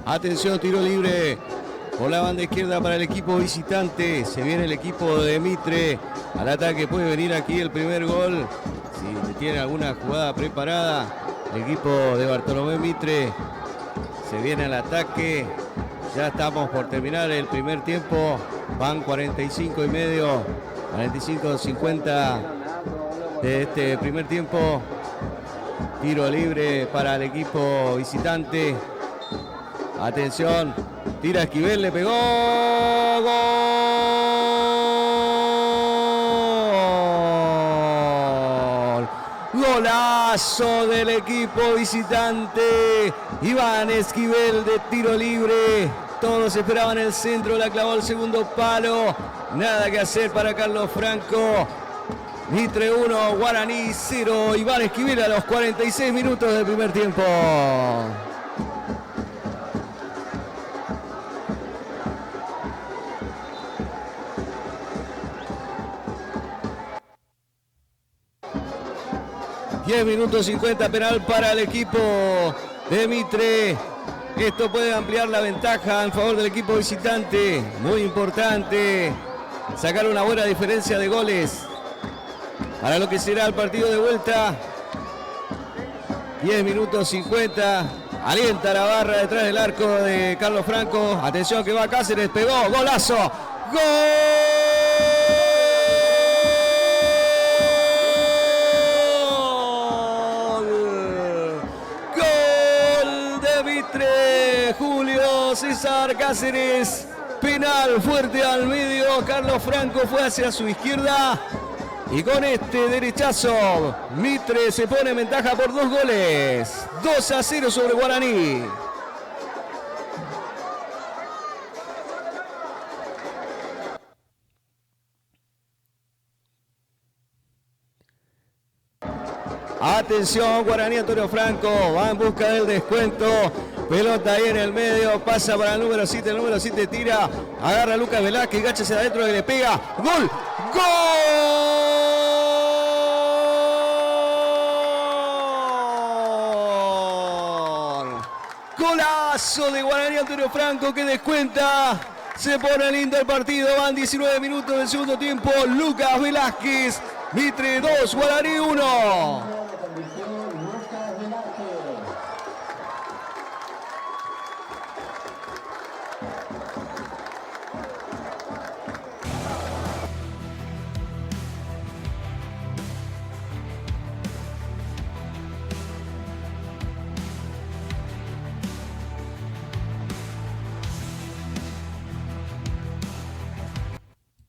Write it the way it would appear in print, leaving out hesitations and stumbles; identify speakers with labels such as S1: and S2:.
S1: Atención, tiro libre por la banda izquierda para el equipo visitante. Se viene el equipo de Mitre. Al ataque puede venir aquí el primer gol. Si tiene alguna jugada preparada, el equipo de Bartolomé Mitre se viene al ataque. Ya estamos por terminar el primer tiempo. Van 45 y medio, 45-50 de este primer tiempo. Tiro libre para el equipo visitante. Atención, tira Esquivel, le pegó. ¡Gol! Golazo del equipo visitante. Iván Esquivel de tiro libre. Todos esperaban el centro, la clavó al segundo palo. Nada que hacer para Carlos Franco. Mitre 1, Guaraní 0. Iván Esquivel a los 46 minutos del primer tiempo. Minutos 50, penal para el equipo de Mitre. Esto puede ampliar la ventaja en favor del equipo visitante. Muy importante sacar una buena diferencia de goles para lo que será el partido de vuelta. 10 minutos 50. Alienta la barra detrás del arco de Carlos Franco. Atención que va Cáceres, pegó, golazo. ¡Gol! Julio César Cáceres, penal fuerte al medio. Carlos Franco fue hacia su izquierda y con este derechazo Mitre se pone en ventaja por 2 goles. 2-0 sobre Guaraní. Atención, Guaraní, Antonio Franco va en busca del descuento. Pelota ahí en el medio, pasa para el número 7, el número 7 tira, agarra a Lucas Velázquez, gacha hacia adentro y le pega. ¡Gol! ¡Gol! Golazo de Guaraní, Antonio Franco que descuenta. Se pone lindo el partido, van 19 minutos del segundo tiempo. Lucas Velázquez, Mitre 2, Guaraní 1.